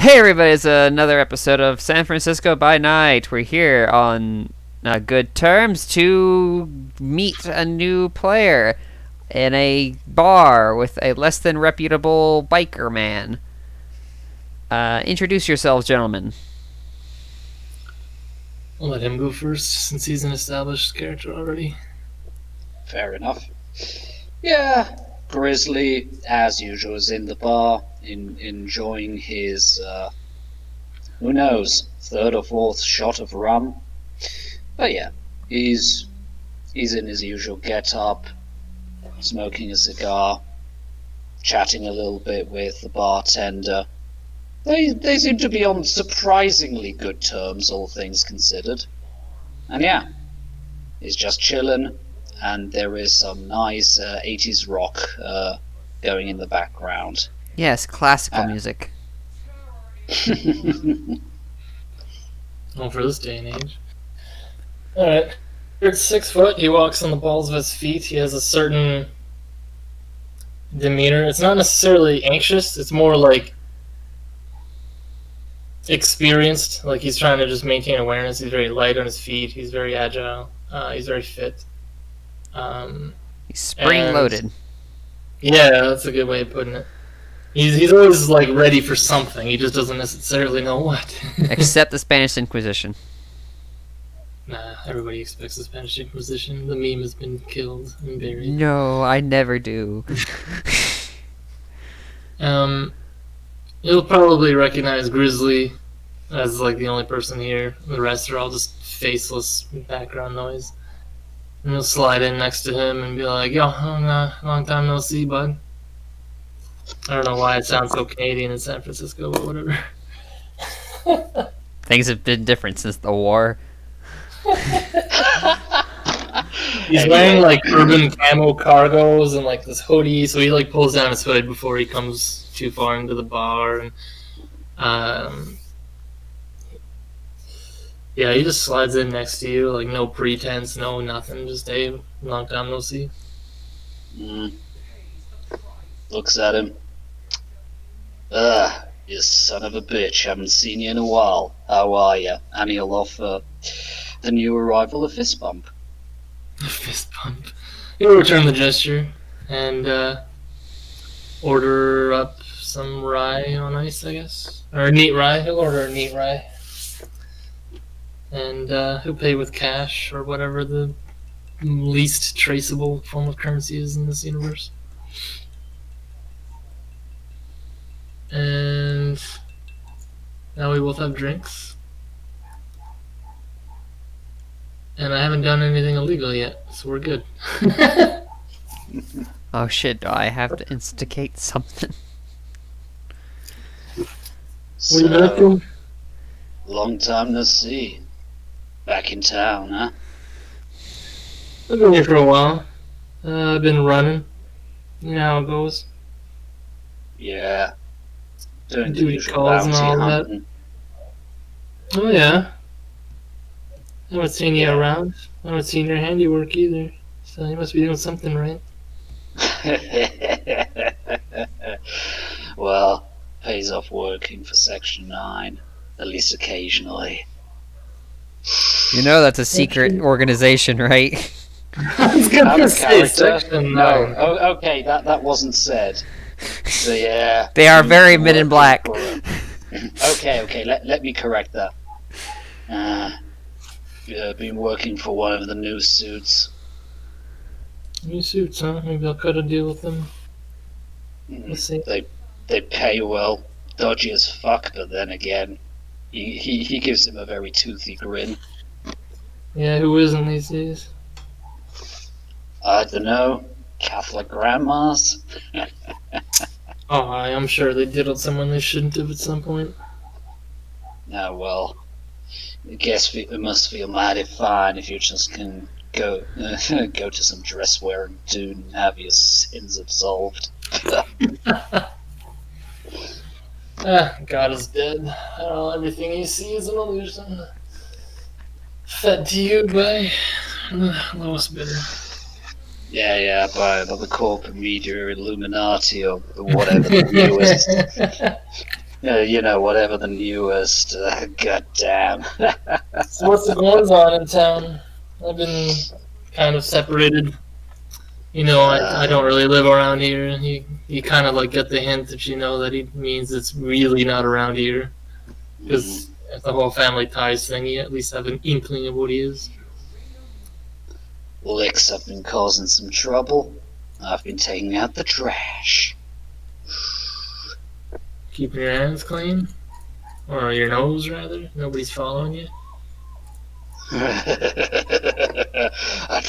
Hey everybody, it's another episode of San Francisco by Night. We're here on good terms to meet a new player in a bar with a less than reputable biker man. Introduce yourselves, gentlemen. I'll let him go first, since he's an established character already. Fair enough. Yeah, Grizzly, as usual, is in the bar, enjoying his, who knows, third or fourth shot of rum. But yeah, he's in his usual get-up, smoking a cigar, chatting a little bit with the bartender. They seem to be on surprisingly good terms, all things considered. And yeah, he's just chilling, and there is some nice 80s rock going in the background. Yes, classical music. Well, for this day and age. Alright. He's 6 foot, he walks on the balls of his feet, he has a certain demeanor. It's not necessarily anxious, it's more like experienced, like he's trying to just maintain awareness. He's very light on his feet, he's very agile, he's very fit. He's spring-loaded. Yeah, that's a good way of putting it. He's always like ready for something, he just doesn't necessarily know what. Except the Spanish Inquisition. Nah, everybody expects the Spanish Inquisition. The meme has been killed and buried. No, I never do. You'll probably recognize Grizzly as like the only person here. The rest are all just faceless background noise. And you'll slide in next to him and be like, "Yo, long time no see, bud." I don't know why it sounds so Canadian in San Francisco, but whatever. Things have been different since the war. He's wearing like urban camo cargos and like this hoodie, so he like pulls down his hood before he comes too far into the bar, and yeah, he just slides in next to you, like no pretense, no nothing, just hey, long time no see. Looks at him. You son of a bitch, haven't seen you in a while. How are you? And he'll offer the new arrival a fist bump. A fist bump. He'll return the gesture and order up some rye on ice, I guess. Or a neat rye. He'll order a neat rye. And he'll pay with cash or whatever the least traceable form of currency is in this universe. And now we both have drinks. And I haven't done anything illegal yet, so we're good. Oh shit, do I have to instigate something? So, long time no see. Back in town, huh? I've been here for a while. I've been running. You know how it goes. Yeah. Doing the Duty usual calls and bounty all that. hunting. Oh yeah. I haven't seen you around. I haven't seen your handiwork either. So you must be doing something right. Well, pays off working for Section 9, at least occasionally. You know that's a secret organization, right? I was gonna say Section 9. No, okay, that wasn't said. So yeah. They are very Men in Black. Okay, let me correct that. Been working for one of the new suits. New suits, huh? Maybe I'll cut a deal with them. Let's see. They pay well, dodgy as fuck, but then again, he gives him a very toothy grin. Yeah, who isn't these days? I don't know, Catholic grandmas. Oh, I'm sure they diddled someone they shouldn't have at some point. Well, I guess it must feel mighty fine if you just can go to some dress-wearing dude and have your sins absolved. God is dead. Everything you see is an illusion. Fed to you by the lowest bidder. Yeah, by the corporate media, Illuminati, or whatever the view is. You know, whatever the newest. Goddamn. So what's the goings on in town? I've been kind of separated. You know, I don't really live around here, and you kind of like get the hint that you know that he means it's really not around here. Because if the whole family ties thing, you at least have an inkling of what he is. Licks have been causing some trouble. I've been taking out the trash. Keeping your hands clean? Or your nose, rather? Nobody's following you? I'd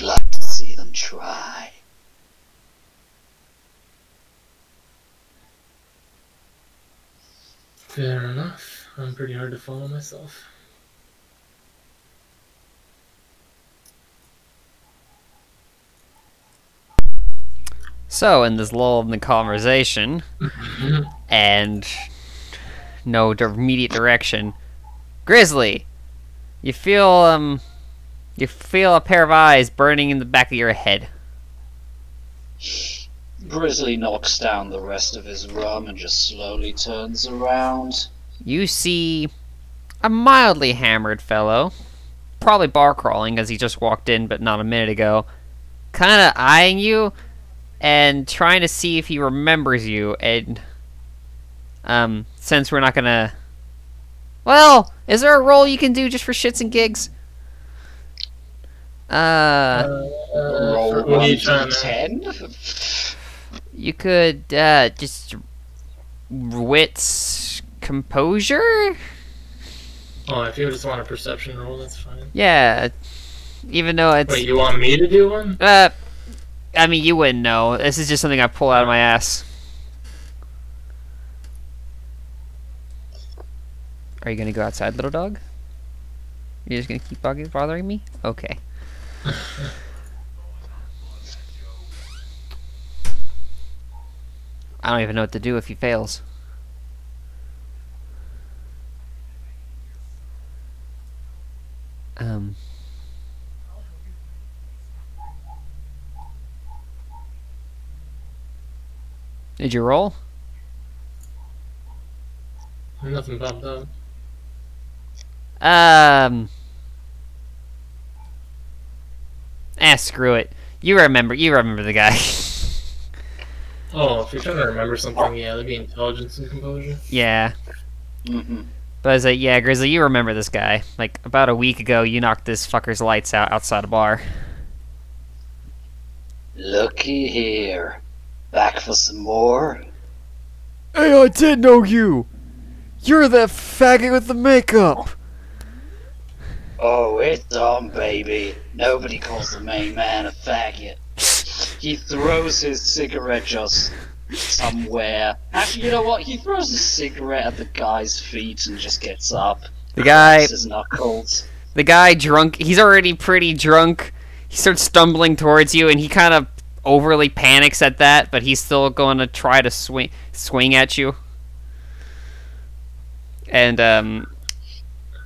like to see them try. Fair enough. I'm pretty hard to follow myself. So, in this lull in the conversation, and no immediate direction, Grizzly, you feel a pair of eyes burning in the back of your head. Grizzly knocks down the rest of his rum and just slowly turns around. You see a mildly hammered fellow, probably bar crawling because he just walked in but not a minute ago, kind of eyeing you and trying to see if he remembers you. And since we're not gonna, well, is there a roll you can do just for shits and gigs? Roll what are you 1 trying to to- 10? You could just wits composure. Oh, if you just want a perception roll, that's fine. Yeah, even though it's Wait, you want me to do one? I mean, you wouldn't know. This is just something I pull out of my ass. Are you gonna go outside, little dog? You're just gonna keep bothering me? Okay. I don't even know what to do if he fails. Did you roll? Nothing popped up. Screw it. You remember the guy. Oh, if you're trying to remember something, yeah, that'd be intelligence and composure. Yeah. Mm-hmm. But I was like, yeah, Grizzly, you remember this guy. Like, about a week ago, you knocked this fucker's lights out outside a bar. Looky here. Back for some more? Hey, I did know you! You're that faggot with the makeup! Oh, it's on, baby. Nobody calls the main man a faggot. He throws his cigarette just somewhere. Actually, you know what? He throws his cigarette at the guy's feet and just gets up. The guy, Cracks his knuckles. the guy drunk, he's already pretty drunk. He starts stumbling towards you, and he kind of overly panics at that, but he's still going to try to swing at you. And,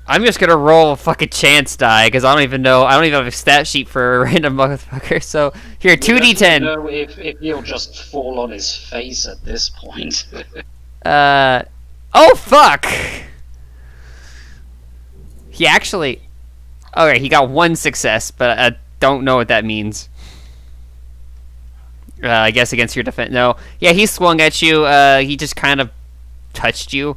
I'm just gonna roll a fucking chance die, because I don't even have a stat sheet for a random motherfucker, so, here, 2d10. No, if he'll just fall on his face at this point. Oh, fuck! He actually, okay, he got 1 success, but I don't know what that means. I guess against your defense, no. Yeah, he swung at you, he just kind of touched you.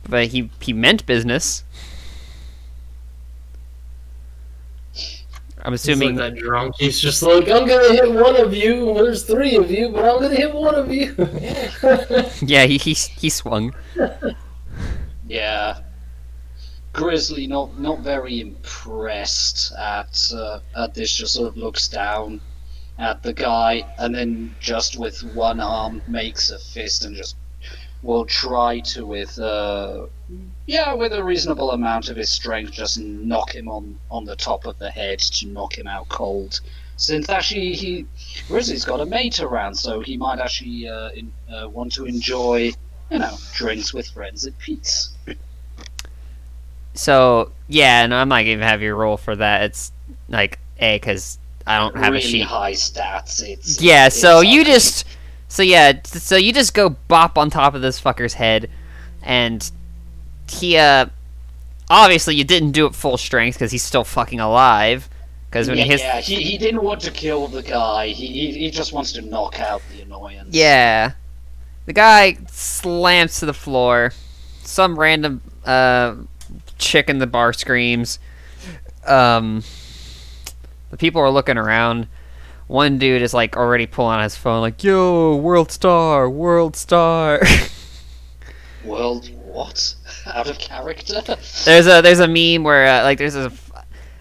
But he meant business. I'm assuming. He's like that drunk. He's just like, I'm gonna hit one of you. There's 3 of you, but I'm gonna hit one of you. Yeah, he swung. Yeah. Grizzly not very impressed at this, just sort of looks down at the guy and then just with one arm makes a fist and just will try to with a reasonable amount of his strength just knock him on the top of the head to knock him out cold. Since actually Grizzly's got a mate around, so he might actually want to enjoy, drinks with friends at peace. So yeah, no, I'm not gonna even have you roll for that. It's like because I don't have really a sheet. high stats. Yeah, so you just So yeah, so you just go bop on top of this fucker's head, and he obviously you didn't do it full strength because he's still fucking alive. Because when he didn't want to kill the guy. He just wants to knock out the annoyance. Yeah, the guy slams to the floor. Some random chick in the bar screams. The people are looking around. One dude is like already pulling on his phone, like, "Yo, World Star, World Star." World what? Out of character? There's a meme where like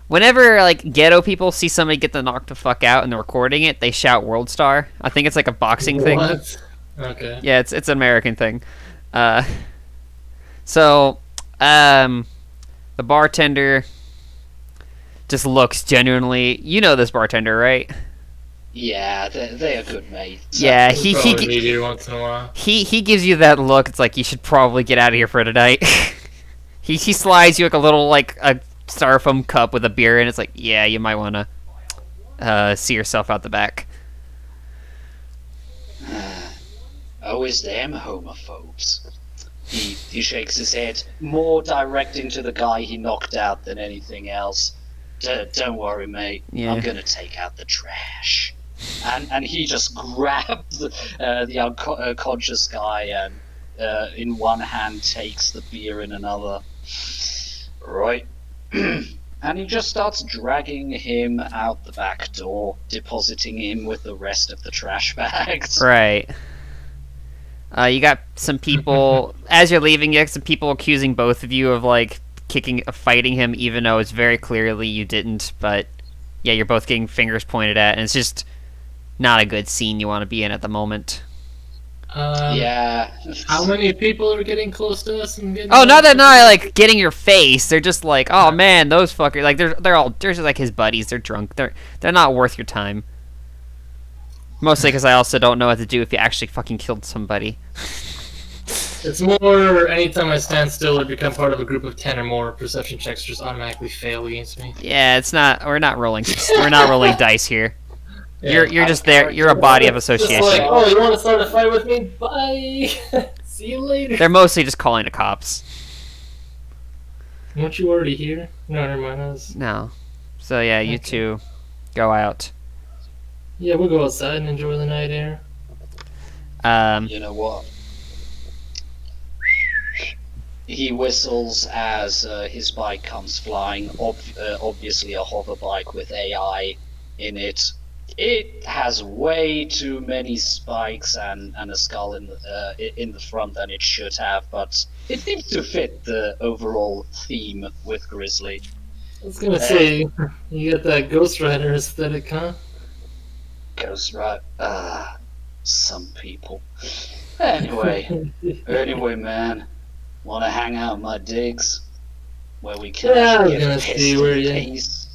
whenever like ghetto people see somebody get knocked the fuck out and they're recording it, they shout "World Star." I think it's like a boxing thing. What? Okay. Yeah, it's an American thing. So the bartender just looks genuinely. You know this bartender, right? Yeah, they are good mates. Yeah, Meet here once in a while. he gives you that look. It's like you should probably get out of here for tonight. he slides you like a little like a styrofoam cup with a beer in. It's like, yeah, you might want to see yourself out the back. Always them homophobes. He shakes his head, more directing to the guy he knocked out than anything else. Don't worry, mate. Yeah. I'm gonna take out the trash. And he just grabs the unconscious guy and in one hand takes the beer in another. Right. And he just starts dragging him out the back door, depositing him with the rest of the trash bags. Right. You got some people as you're leaving. You got some people accusing both of you of like fighting him, even though it's very clearly you didn't. But yeah, you're both getting fingers pointed at, and it's just not a good scene you want to be in at the moment. Yeah. How many people are getting close to us and getting? Oh, not like getting your face. They're just like, oh man, those fuckers. Like they're just like his buddies. They're drunk. They're not worth your time. Mostly because I also don't know what to do if you actually fucking killed somebody. It's more anytime I stand still or become part of a group of 10 or more, perception checks just automatically fail against me. Yeah, it's not. We're not rolling. We're not rolling dice here. Yeah. You're just there. You're a body of association. Just like, oh, you want to start a fight with me? Bye. See you later. They're mostly just calling the cops. Weren't you already here? No, never mind. No. So yeah, you two go out. Yeah, we'll go outside and enjoy the night air. You know what? He whistles as his bike comes flying. Obviously a hover bike with AI in it. It has way too many spikes and a skull in the front than it should have, but it seems to fit the overall theme with Grizzly. I was gonna say, you got that Ghost Rider aesthetic, huh? Ghost Rider? Some people. Anyway, man, wanna hang out in my digs? Where we can get pissed in peace?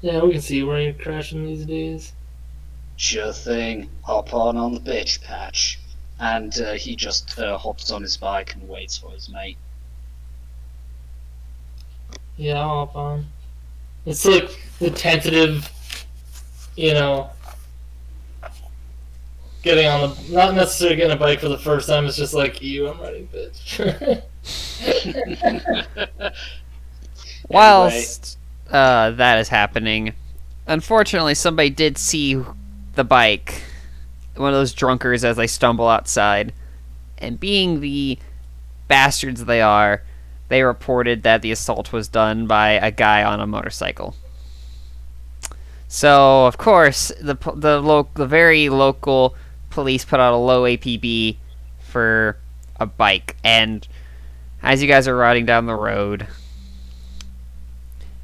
Yeah, we can see where you're crashing these days. Sure thing. Hop on the bitch patch. And he just hops on his bike and waits for his mate. Yeah, I'll hop on. It's like the tentative, you know, getting on the... Not necessarily getting a bike for the first time, it's just like, I'm riding, bitch. Whilst that is happening, unfortunately somebody did see the bike, one of those drunkards, as they stumble outside, and being the bastards they are, they reported that the assault was done by a guy on a motorcycle. So of course the very local police put out a low APB for a bike, and as you guys are riding down the road,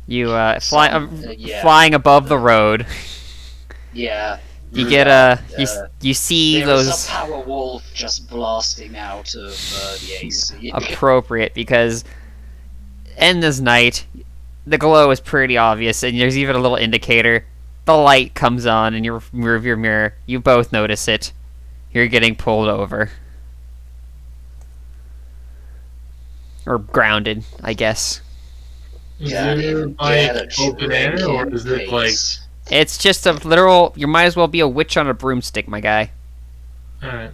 you flying above the road. Yeah. You get you see there's those a power wolf just blasting out of the AC. Appropriate, because in this night the glow is pretty obvious, and there's even a little indicator. The light comes on in your rearview mirror. You both notice it. You're getting pulled over. Or grounded, I guess. Is your bike open air, or is it like It's just a literal. You might as well be a witch on a broomstick, my guy. Alright.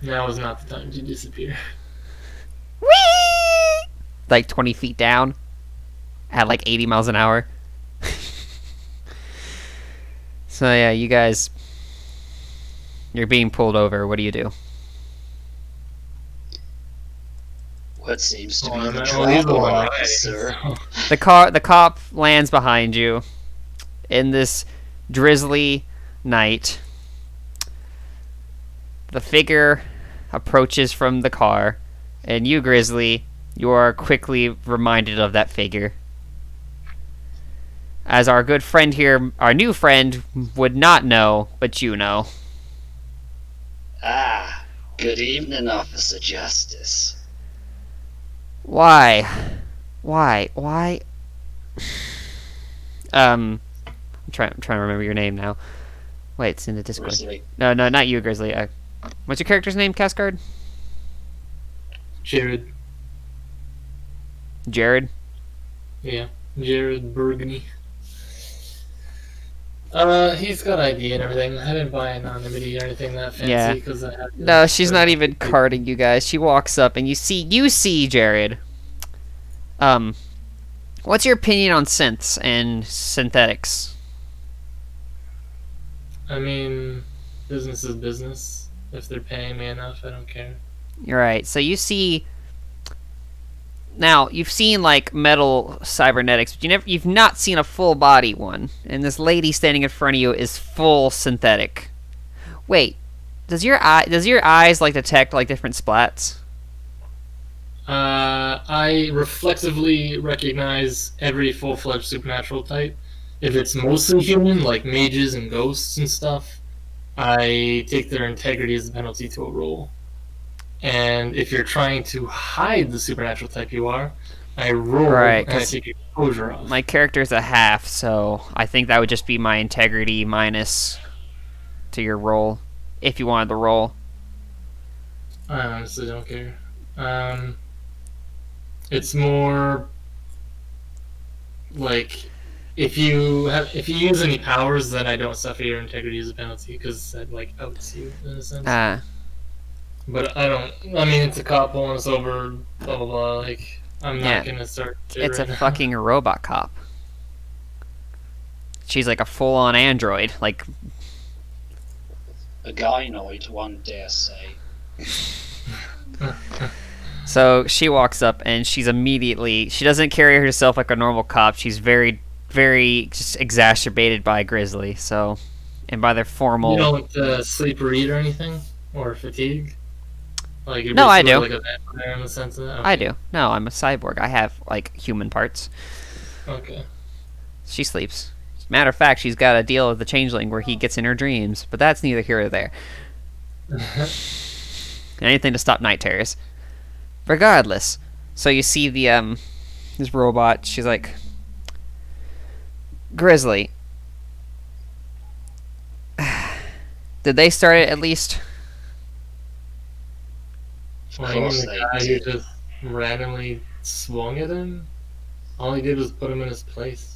Now is not the time to disappear. Whee! Like 20 feet down at like 80 miles an hour. So yeah, you guys, you're being pulled over. What do you do? What seems to be Oh, the well, he's the trouble, one officer? The cop lands behind you in this drizzly night. The figure approaches from the car, and you, Grizzly, you are quickly reminded of that figure. As our good friend here, our new friend, would not know, but you know. Ah, good evening, Officer Justice. Why? I'm trying to remember your name now. Wait, it's in the Discord. Grizzly. No, not you, Grizzly. What's your character's name, Cascard? Jared. Jared? Yeah. Jared Burgundy. He's got ID and everything. I didn't buy anonymity or anything that fancy Yeah. because I had to- No, she's not even carding you guys. She walks up and you see Jared. What's your opinion on synths and synthetics? I mean, business is business. If they're paying me enough, I don't care. You're right. So you see. Now you've seen like metal cybernetics, but you've not seen a full body one. And this lady standing in front of you is full synthetic. Wait, does your eyes like detect like different splats? I reflexively recognize every full-fledged supernatural type. If it's mostly human, like mages and ghosts and stuff, I take their integrity as the penalty to a roll. And if you're trying to hide the supernatural type you are, I roll Right, and I 'cause take your exposure off. My character's a half, so I think that would just be my integrity minus to your roll, if you wanted the roll. I honestly don't care. It's more like if you use any powers, then I don't suffer your integrity as a penalty because that like outs you in a sense. But I don't. I mean, it's a cop pulling us over. Blah blah blah. Like I'm Yeah. not gonna start. shit It's a right now. fucking robot cop. She's like a full-on android. Like, A gynoid, one dare say. so she walks up and she doesn't carry herself like a normal cop. She's very, very just exacerbated by Grizzly. So, and by their formal. You don't sleep or eat or anything or fatigue. Like you're No, I basically do. like a vampire in the sense of that. I do. No, I'm a cyborg. I have like human parts. Okay. She sleeps. Matter of fact, she's got a deal with the changeling where he gets in her dreams, but that's neither here or there. Anything to stop night terrors. Regardless, so you see the this robot. She's like, Grizzly. Did they start it at least? Of Well, you mean course the they guy who did. just randomly swung at him? All he did was put him in his place.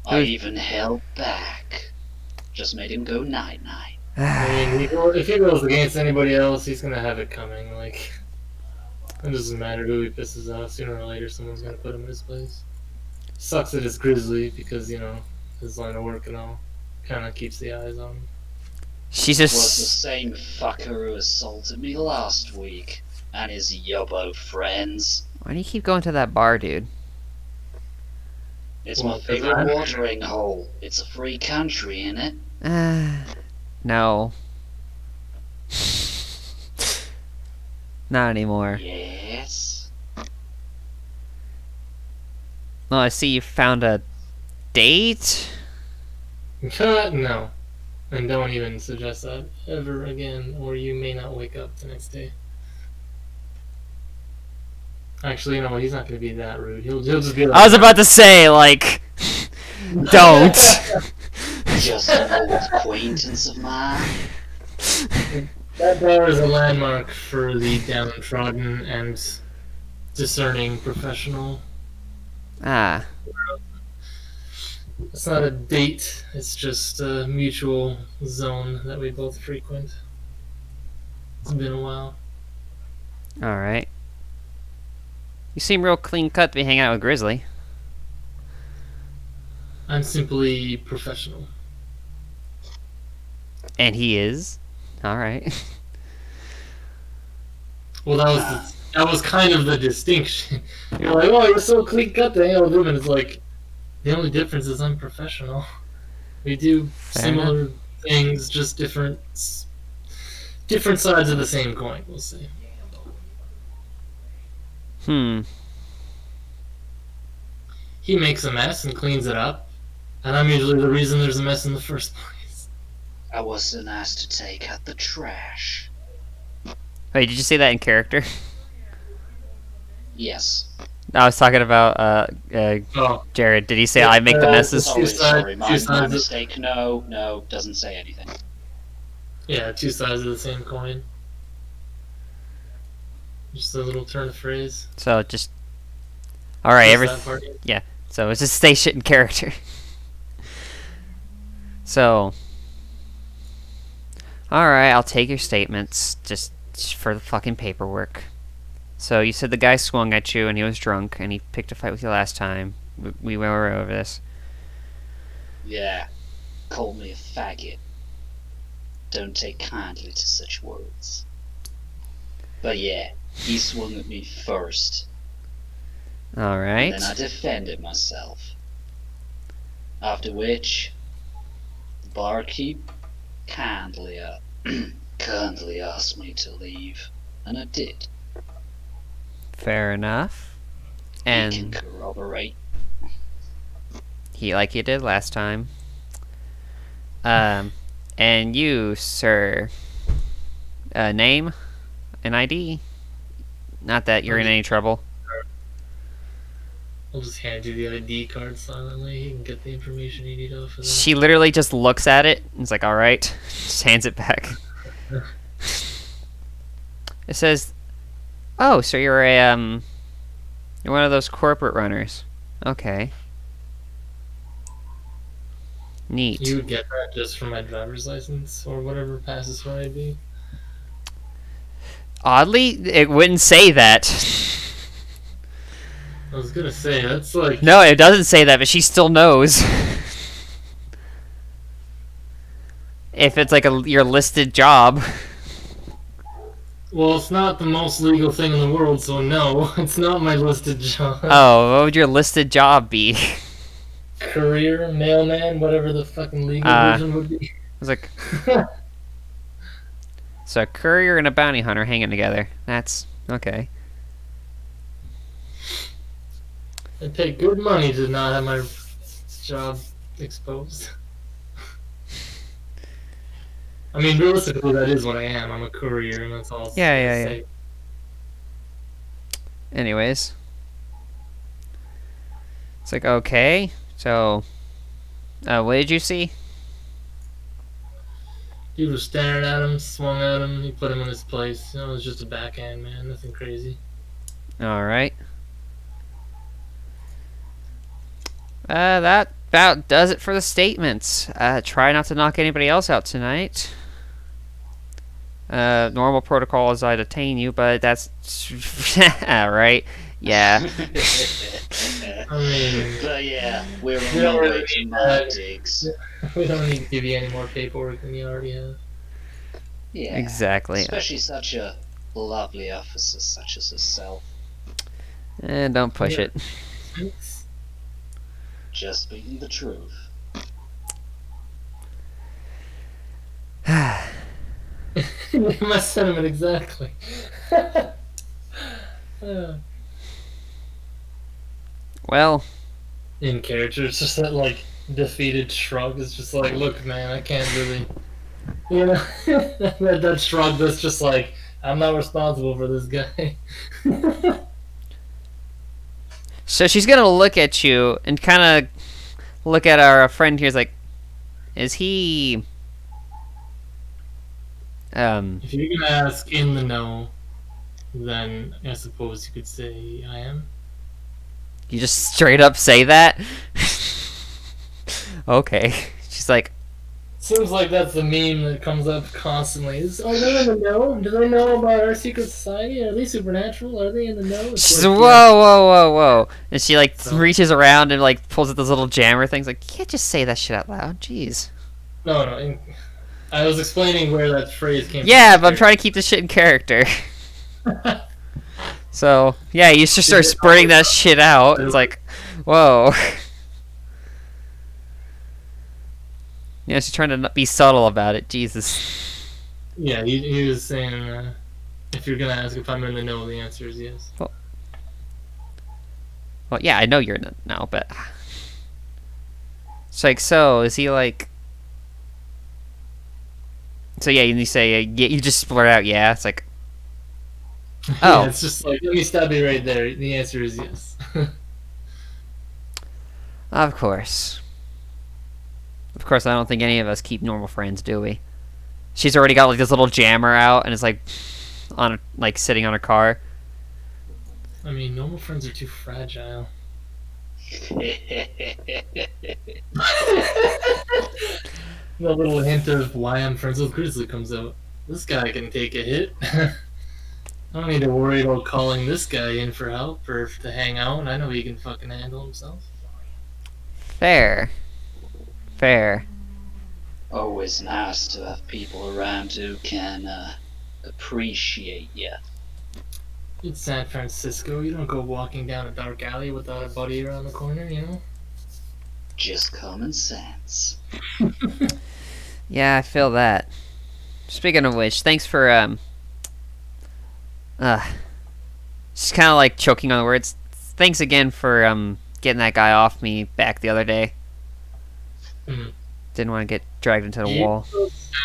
I even held back. Just made him go night-night. I mean, if he goes against anybody else, he's gonna have it coming. Like, it doesn't matter who he pisses off. Sooner or later, someone's gonna put him in his place. Sucks that it's Grizzly because his line of work and all kind of keeps the eyes on him. She's Was the just. same fucker who assaulted me last week, and his yobbo friends. Why do you keep going to that bar, dude? It's Well, my 'cause favorite I- watering hole. It's a free country, innit? No. Not anymore. Yes. Well, I see you found a date. No. And don't even suggest that ever again, or you may not wake up the next day. Actually, you know what? He's not going to be that rude. He'll just be like, I was about to say, like, don't. Just an old acquaintance of mine. That bar is a landmark for the downtrodden and discerning professional. Ah, It's not a date. It's just a mutual zone that we both frequent. It's been a while. Alright. You seem real clean cut to be hanging out with Grizzly. I'm simply professional. And he is. Alright. Well, that was kind of the distinction. You're like, oh, you're so clean cut to hang out with him, and it's like, the only difference is I'm professional. We do similar things, just different sides of the same coin, we'll say. He makes a mess and cleans it up, and I'm usually the reason there's a mess in the first place. I wasn't asked to take out the trash. Wait, did you say that in character? Yes. I was talking about Oh, Jared. Did he say I make the messes? Sorry, my sides. mistake. No, doesn't say anything. Yeah, two sides of the same coin. Just a little turn of phrase. So just... Alright, That's that part. So it's just stay shit in character. So... Alright, I'll take your statements, just for the fucking paperwork. So you said the guy swung at you and he was drunk and he picked a fight with you last time. We were over this. Yeah. Called me a faggot. Don't take kindly to such words. But yeah, he swung at me first. Alright. And then I defended myself. After which, the barkeep kindly asked me to leave. And I did. Fair enough. You can And corroborate. he, like you did last time. And you, sir, name and ID? Not that you're in any trouble. I'll just hand you the ID card silently. You can get the information you need off of that. She literally just looks at it and is like, alright. Just hands it back. It says, oh, so you're you're one of those corporate runners. Okay. Neat. You would get that just from my driver's license or whatever passes for ID. Oddly, it wouldn't say that. I was gonna say, that's like... No, it doesn't say that, but she still knows. If it's like your listed job. Well, it's not the most legal thing in the world, so no, it's not my listed job. Oh, what would your listed job be? Career, mailman, whatever the fucking legal version would be. I was like, so a courier and a bounty hunter hanging together. That's okay. I pay good money to not have my job exposed. I mean, realistically, that is what I am. I'm a courier, and that's all. Yeah. Anyways. It's like, okay. So, what did you see? He was staring at him, swung at him, he put him in his place. You know, it was just a backhand, man. Nothing crazy. Alright. That about does it for the statements. Try not to knock anybody else out tonight. Normal protocol is I detain you, but that's... right? Yeah. I mean... But yeah, we're on We don't our really way to need my that. digs. We don't need to give you any more paperwork than you already have. Yeah. Exactly. Especially such a lovely officer such as herself. And don't push Yeah. it. Thanks. Just speaking the truth. My sentiment exactly. Well, In character, it's just that like defeated shrug. It's just like, look, man, I can't really, you know, that shrug. That's just like, I'm not responsible for this guy. so she's gonna look at you and kind of look at our friend here's like, is he... If you're gonna ask in the know, then I suppose you could say I am. You just straight up say that? Okay. She's like, Seems like that's the meme that comes up constantly. Are they in the know? Do they know about our secret society? Are they supernatural? Are they in the know? It's she's like, whoa. And she like So- reaches around and like pulls out those little jammer things. Like, you can't just say that shit out loud. Jeez. No. I was explaining where that phrase came Yeah, from. but I'm trying to keep this shit in character. So, yeah, you just start spurting that shit out. It's like, whoa. Yeah, she's trying to not be subtle about it. Jesus. Yeah, he was saying, if you're gonna ask if I'm in the know, the answer is yes. Well, yeah, I know you're in it now, but it's like, so is he like? So yeah, you say, yeah, you just blurt out, yeah. It's like, oh. Yeah, it's just like, let me stop you right there. The answer is yes. Of course. Of course, I don't think any of us keep normal friends, do we? She's already got like this little jammer out, and it's like like sitting on her car. I mean, normal friends are too fragile. The little hint of why I'm friends with Grizzly comes out. This guy can take a hit. I don't need to worry about calling this guy in for help or to hang out. I know he can fucking handle himself. Fair. Always nice to have people around who can appreciate you. It's San Francisco. You don't go walking down a dark alley without a buddy around the corner, you know? Just common sense. Yeah, I feel that. Speaking of which, thanks for just kind of like choking on the words. Thanks again for getting that guy off me back the other day. Mhm. Didn't want to get dragged into the Do you wall.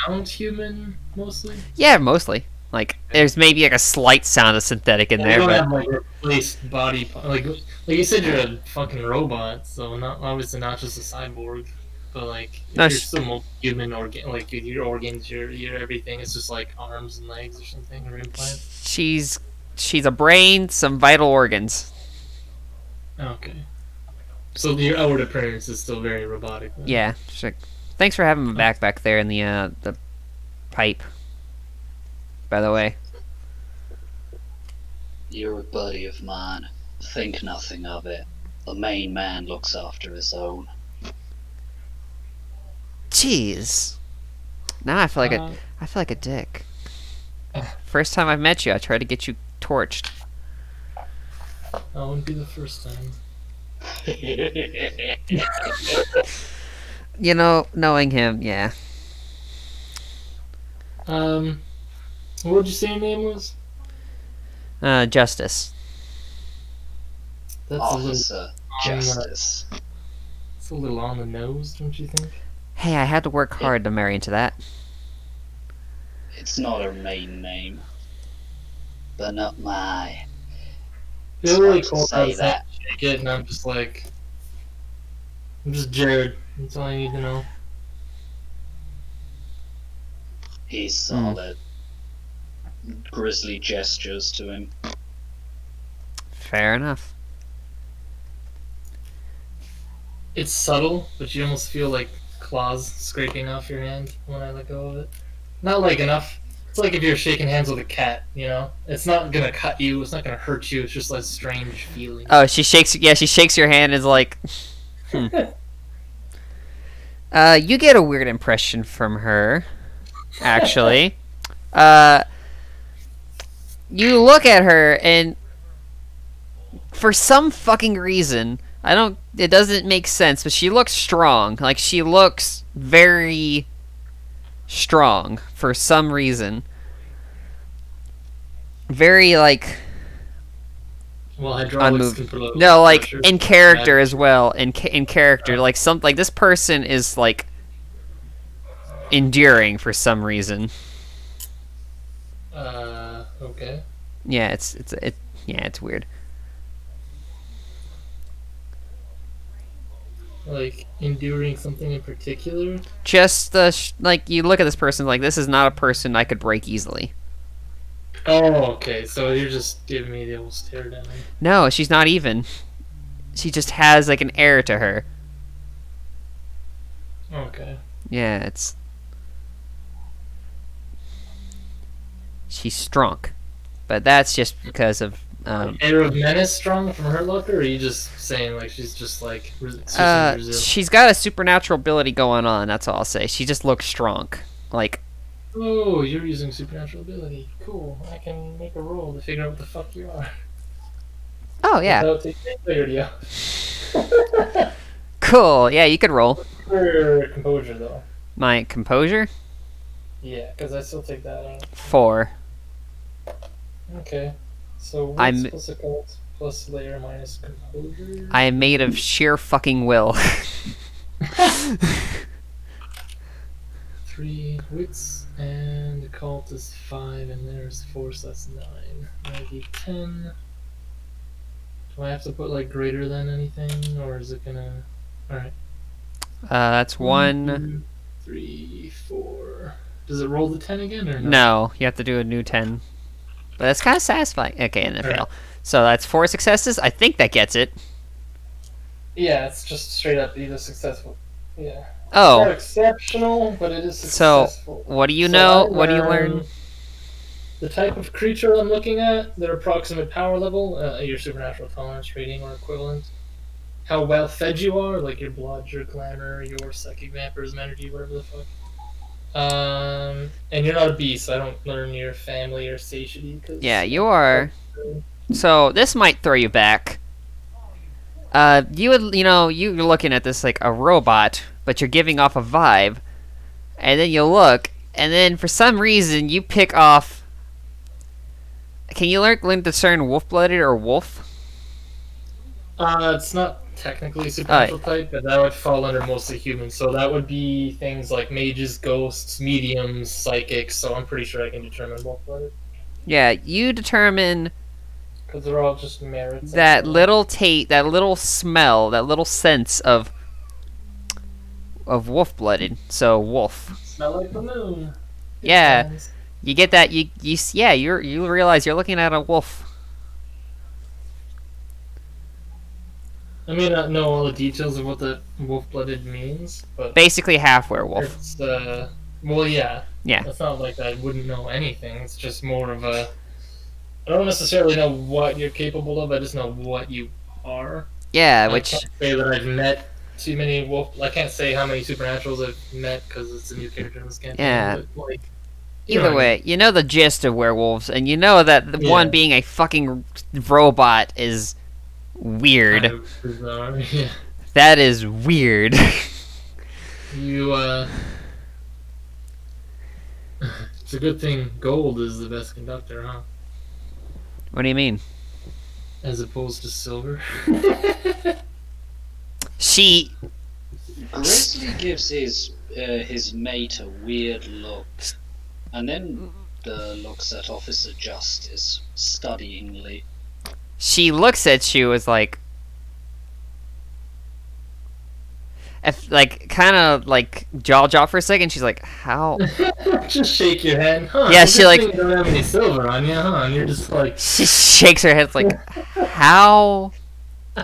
sound human, mostly? Yeah, mostly. Like, there's maybe like a slight sound of synthetic in You there, don't but have like replaced body, like you said, you're a fucking robot, so not obviously not just a cyborg, but like if No, you're sh- still multi-human organ, like your organs, your everything. It's just like arms and legs or something, or implants. she's a brain, some vital organs. Okay. So your outward appearance is still very robotic. Then. Yeah. She's like, thanks for having me back there in the pipe. By the way. You're a buddy of mine. Think nothing of it. The main man looks after his own. Jeez. Now I feel like a dick. First time I've met you, I tried to get you torched. That wouldn't be the first time. You know, knowing him, yeah. What would you say your name was? Justice. That's Officer on the- Justice. it's a little on the nose, don't you think? Hey, I had to work hard to marry into that. It's not her main name. But not my. They're really hard to cool. say that. Shake it, and I'm just like, I'm just Jared. That's all I need to know. He's solid. Grizzly gestures to him. Fair enough. It's subtle, but you almost feel like claws scraping off your hand when I let go of it. Not like enough. It's like if you're shaking hands with a cat, you know? It's not gonna cut you, it's not gonna hurt you, it's just like a strange feeling. Oh, she shakes your hand and is like, you get a weird impression from her, actually. You look at her and for some fucking reason, it doesn't make sense, but she looks strong. Like, she looks very strong for some reason. Very, like, Well, hydraulics unmoved. can put a little No, like, pressure. in character as well. In character, like, this person is, like, enduring for some reason. Okay. Yeah, it's weird. Like, enduring something in particular? Just like, you look at this person like, this is not a person I could break easily. Oh, okay, so you're just giving me the old stare down. No, she's not even. She just has like an air to her. Okay. Yeah, she's strong, but that's just because of Air of menace strong from her look, or are you just saying like she's just like super resilient? she's got a supernatural ability going on. That's all I'll say. She just looks strong. Like, Oh, you're using supernatural ability. Cool. I can make a roll to figure out what the fuck you are. oh yeah, Without taking clarity out. cool. Yeah, you could roll. For composure, though. My composure Yeah, because I still take that out. 4. Okay. So what's I'm- plus occult plus layer minus composure? I am made of sheer fucking will. 3 wits and occult is 5 and there's 4, so that's 9. Maybe 10. Do I have to put like greater than anything, or is it gonna? All right. That's 1. 2, 3, 4. Does it roll the 10 again or no? No, you have to do a new 10. But that's kind of satisfying. Okay, and a Alright. fail. So that's 4 successes. I think that gets it. Yeah, it's just straight up either successful. Yeah. Not Oh, exceptional, but it is so successful. what do you So know? I What do you learn? The type of creature I'm looking at, their approximate power level, your supernatural tolerance rating or equivalent, how well fed you are, like your blood, your glamour, your psychic vampirism energy, whatever the fuck. And you're not a beast, so I don't learn your family or satiety. Yeah, you are. So this might throw you back. You're looking at this like a robot, but you're giving off a vibe, and then you look, and then for some reason you pick off. Can you learn to discern wolf-blooded or wolf? It's not technically supernatural type, but that would fall under mostly human. So that would be things like mages, ghosts, mediums, psychics. So I'm pretty sure I can determine wolf-blooded. Yeah, you determine Because they're all just merits. that little smell, that little sense of wolf-blooded. So wolf. Smell like the moon. Good Yeah. times. You get that? You realize you're looking at a wolf. I may not know all the details of what the wolf-blooded means, but Basically half werewolf. it's well, yeah. Yeah. It's not like I wouldn't know anything. It's just more of a. I don't necessarily know what you're capable of. I just know what you are. Yeah, I which can't say that I've met too many wolf. I can't say how many supernaturals I've met because it's a new character in this campaign. Yeah. But, like, you know either what I way, you know the gist of werewolves, and you know that the one Yeah. being a fucking robot is mean? weird. Kind of bizarre. Yeah. That is weird. You It's a good thing gold is the best conductor, huh? What do you mean? As opposed to silver. She Grizzly gives his mate a weird look, and then looks at Officer Justice studyingly. looks at you as like, if like kind of like jaw drop for a second. She's like, how? Just shake your head. Huh, Yeah, it's a she, good like- thing you don't have any silver on you, huh? And you're just like, She shakes her head like, how?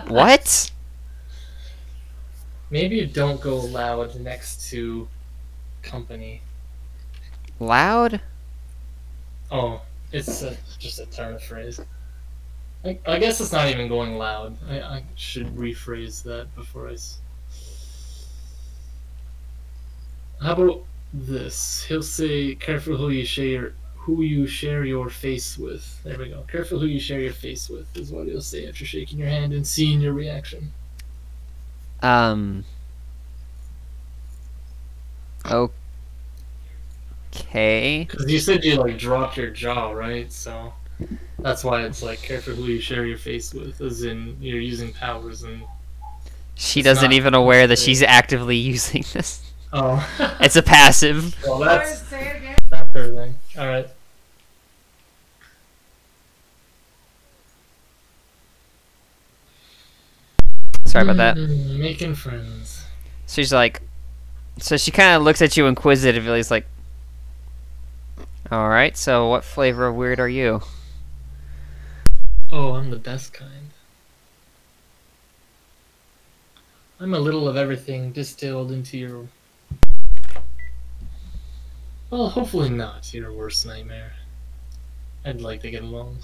What? maybe you don't go loud next to company. Loud? Oh, it's just a turn of phrase. I guess it's not even going loud. I should rephrase that before How about this? He'll say, "Careful who you share your face with." There we go. Careful who you share your face with is what he'll say after shaking your hand and seeing your reaction. Okay. Because you said you like dropped your jaw, right? So that's why it's like careful who you share your face with, as in you're using powers and. She It's doesn't not- even aware that she's actively using this. Oh. It's a passive. Well, that's that sort of thing. All right. Sorry about that. Making friends. She's like, so she kind of looks at you inquisitively. Is like, all right. So what flavor of weird are you? Oh, I'm the best kind. I'm a little of everything distilled into your Well, hopefully not your worst nightmare. I'd like to get along.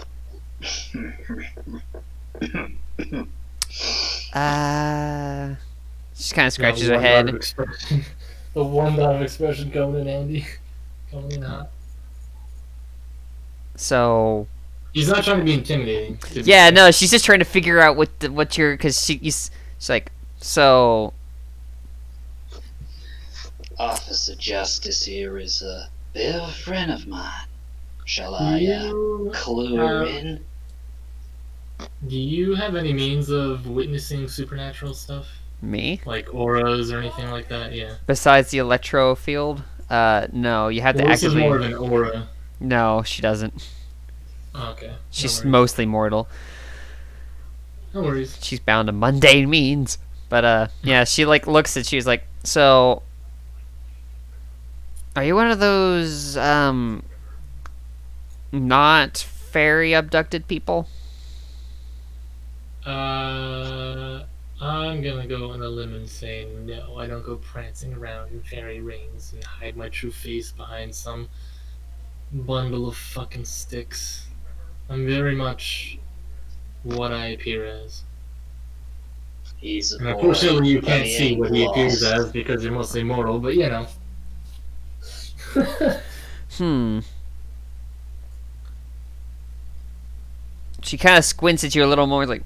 She kind of scratches That her one head. dot of expression. The one dot of expression coming in Andy. Coming in hot. So He's not trying to be intimidating. to be yeah, fair. no, she's just trying to figure out what you're, because she's like, so Officer Justice here is a bit of a friend of mine. Shall I You, clue her in? do you have any means of witnessing supernatural stuff? me. Like auras or anything like that? Yeah. Besides the electro field, no, you have to Well, this is actively. more of an aura. No, she doesn't. Oh, okay. She's no worries. mostly mortal. No worries. She's bound to mundane means. But yeah, she like looks at she's like, so are you one of those not fairy abducted people? I'm gonna go on a limb and say no. I don't go prancing around in fairy rings and hide my true face behind some bundle of fucking sticks. I'm very much what I appear as. He's a And boy, unfortunately, you but can't he see ain't what he appears lost. as because you're mostly mortal, but you know. She kind of squints at you a little more, like,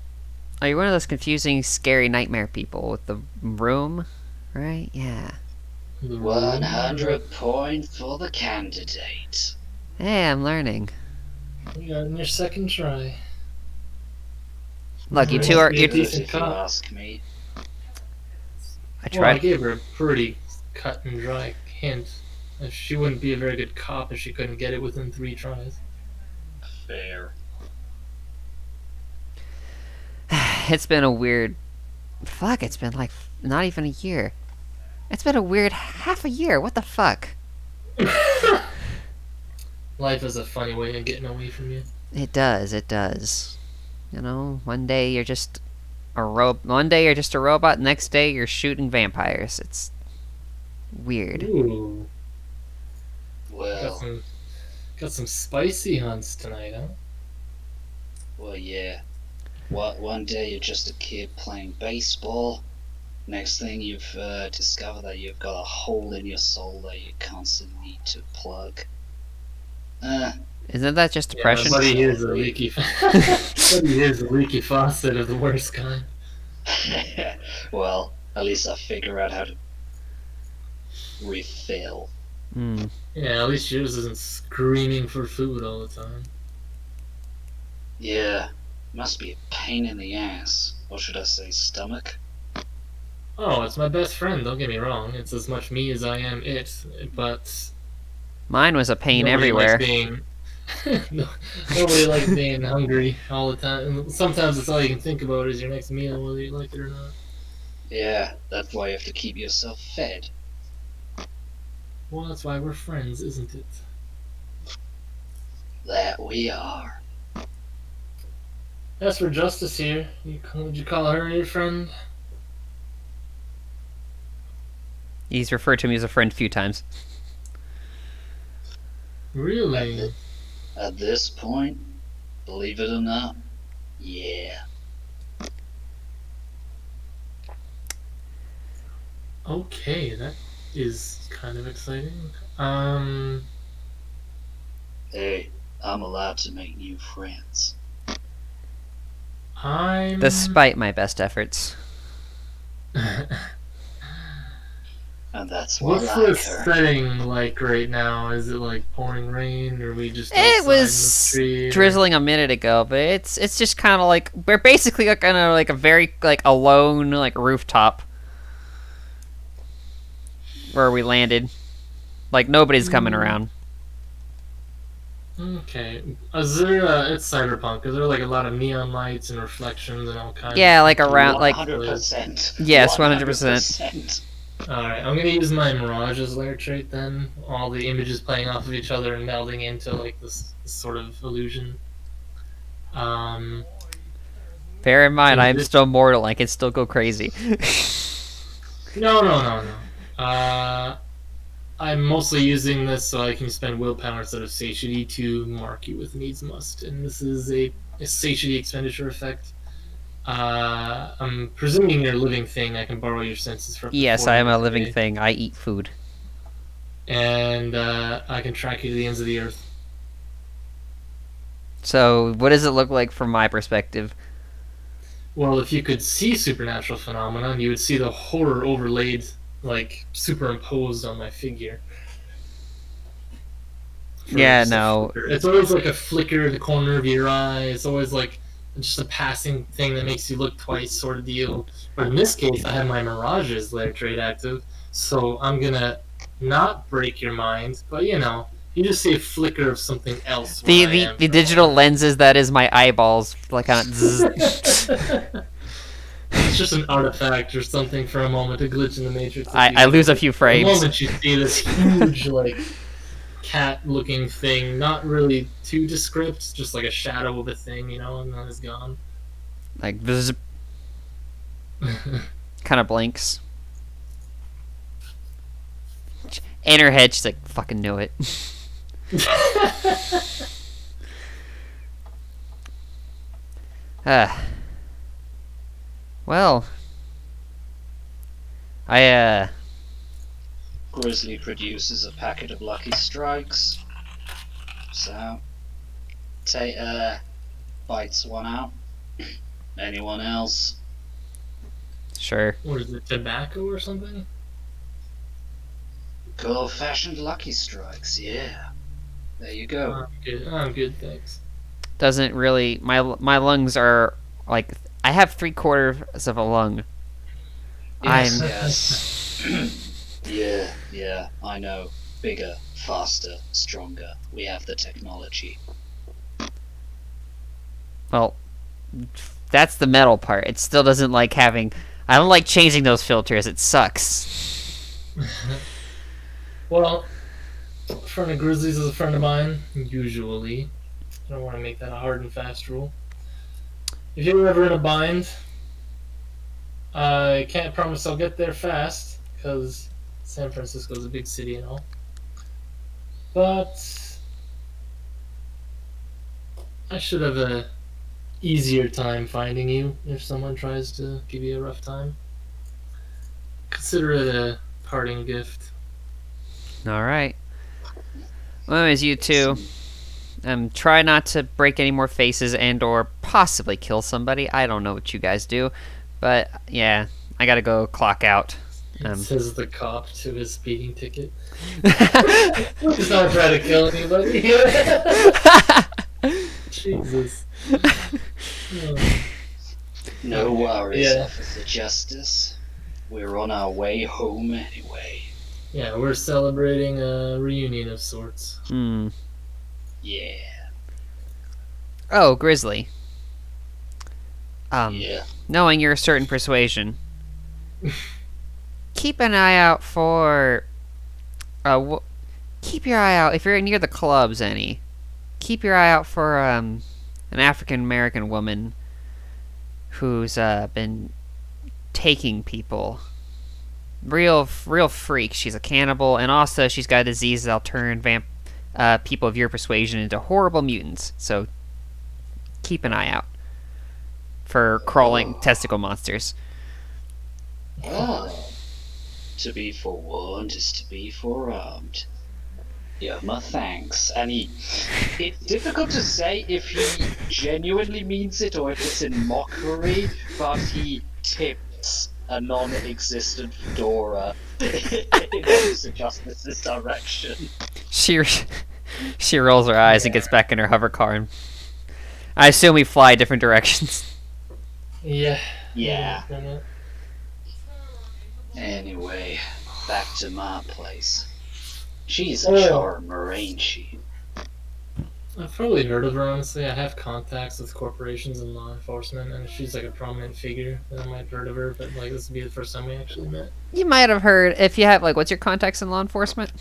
are you one of those confusing, scary nightmare people with the room? Right? Yeah. 100 points for the candidate. Hey, I'm learning. You got it in your second try. Look, you Alright. two are. Good. You, Decent If you cop. ask me. I Well, I tried. gave her a pretty cut and dry hint. She wouldn't be a very good cop if she couldn't get it within 3 tries. Fair. It's been a weird. Fuck, it's been like not even a year. It's been a weird half a year. What the fuck? Life is a funny way of getting away from you. It does. It does. You know, one day you're just a One day you're just a robot. Next day you're shooting vampires. It's weird. Ooh, got Well, some spicy hunts tonight, huh? well, yeah. One day you're just a kid playing baseball. Next thing you've discovered that you've got a hole in your soul that you constantly need to plug. Isn't that just depression? Yeah, buddy is a leaky. Buddy is a leaky faucet of the worst kind. Well, at least I figure out how to refill. Hmm. Yeah, at least yours isn't screaming for food all the time. Yeah, must be a pain in the ass. Or should I say stomach? Oh, it's my best friend. Don't get me wrong. It's as much me as I am it. But Mine was a pain nobody everywhere. likes being nobody likes being hungry all the time. And sometimes it's all you can think about is your next meal, whether you like it or not. Yeah, that's why you have to keep yourself fed. Well, that's why we're friends, isn't it? That we are. As for Justice here, would you call her your friend? He's referred to me as a friend a few times. Really? At this point, believe it or not, yeah. Okay, that is kind of exciting. Hey, I'm allowed to make new friends. I'm. Despite my best efforts. And that's why What's I the like her. setting like right now? Is it like pouring rain, or are we just It outside in the was street, or- drizzling a minute ago, but it's just kind of like we're basically like on a, like a very like alone like rooftop where we landed. Like nobody's coming around. Okay. Is there? It's cyberpunk. Is there like a lot of neon lights and reflections and all kinds? Yeah, of like around like 100%. Yes, 100%. Alright, I'm gonna use my Mirage's layer trait then. All the images playing off of each other and melding into like this sort of illusion. bear in mind Is I'm this- still mortal. I can still go crazy. No. I'm mostly using this so I can spend willpower instead of satiety to mark you with needs must, and this is a satiety expenditure effect. I'm presuming you're a living thing. I can borrow your senses for up to Yes, 4 I am a minutes living day. thing. I eat food. And I can track you to the ends of the earth. So, what does it look like from my perspective? Well, if you could see supernatural phenomenon, you would see the horror overlaid, like superimposed on my figure. Yeah, Just a no. flicker. It's always like a flicker in the corner of your eye. It's always like just a passing thing that makes you look twice, sort of deal. But in this case, I have my Mirage's layer trait active, so I'm gonna not break your mind, but you know, you just see a flicker of something else. The where I the, am the for a digital moment. lenses, that is my eyeballs, like on zzz. It's just an artifact or something for a moment, a glitch in the matrix. I lose a few The frames. moment you see this huge, like, cat-looking thing, not really too descript, just like a shadow of a thing, you know, and then it's gone. Like, kind of blinks. In her head, she's like, fucking knew it. Well, I Grizzly produces a packet of Lucky Strikes. So, bites one out. Anyone else? sure. Or is it tobacco or something? Good old-fashioned Lucky Strikes, yeah. There you go. I'm good, thanks. Doesn't really. My lungs are like, I have 3/4 of a lung. Yes, I'm yes. Yeah, I know. Bigger, faster, stronger. We have the technology. well. That's the metal part. It still doesn't like having. I don't like changing those filters. It sucks. Well, a friend of Grizzlies is a friend of mine, usually. I don't want to make that a hard and fast rule. If you're ever in a bind, I can't promise I'll get there fast, because San Francisco is a big city and all. But I should have a easier time finding you if someone tries to give you a rough time. Consider it a parting gift. All right. Well, anyways, you two. Try not to break any more faces and/or possibly kill somebody. I don't know what you guys do, but yeah, I gotta go clock out. Says the cop to his speeding ticket. He's not trying to kill anybody. Jesus. Oh. No worries, Yeah. Officer Justice. We're on our way home anyway. Yeah, we're celebrating a reunion of sorts. Hmm. Yeah. Oh, Grizzly. Yeah. Knowing your certain persuasion, keep an eye out for. Keep your eye out if you're near the clubs. Keep your eye out for an African American woman who's been taking people. Real freak. She's a cannibal, and also she's got a disease that'll turn people of your persuasion into horrible mutants. So keep an eye out for crawling testicle monsters. Ah. To be forewarned is to be forearmed. Yeah, my thanks. And it's difficult to say if he genuinely means it or if it's in mockery, but he tips a non-existent fedora in Officer Justice's direction. She rolls her eyes and gets back in her hover car, and I assume we fly different directions. Yeah. Yeah. Anyway, back to my place. She's a charmer, ain't she? I've probably heard of her, honestly. I have contacts with corporations and law enforcement, and she's like a prominent figure. And I might have heard of her, but like this would be the first time we actually met. You might have heard, if you have, like, what's your contacts in law enforcement?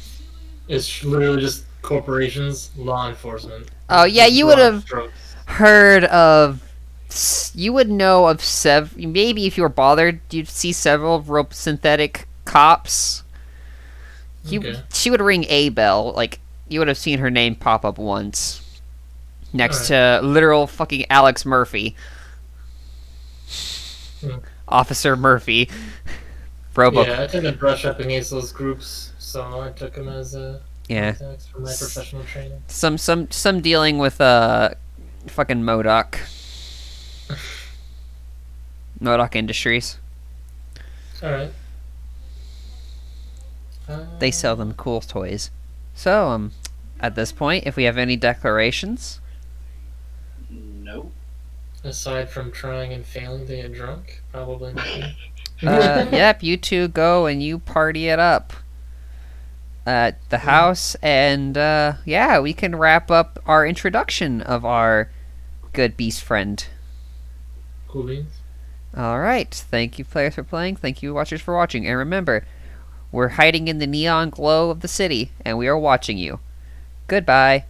It's literally just corporations, law enforcement. Oh, yeah, you would have Strokes. heard of. You would know of maybe if you were bothered, you'd see several synthetic cops Okay. She would ring a bell. Like, you would have seen her name pop up once. Next to literal fucking Alex Murphy. Officer Murphy. Robo. Yeah, I tend to brush up against those groups, so I took him as a contacts for my professional training. Some dealing with fucking MODOK. MODOK Industries. Alright. They sell them cool toys. So, at this point, if we have any declarations. No. Aside from trying and failing to get drunk, probably nothing. Yep, you two go and you party it up at the house, and yeah, we can wrap up our introduction of our good beast friend. Cool beans. Alright, thank you players for playing, thank you watchers for watching, and remember, we're hiding in the neon glow of the city, and we are watching you. Goodbye.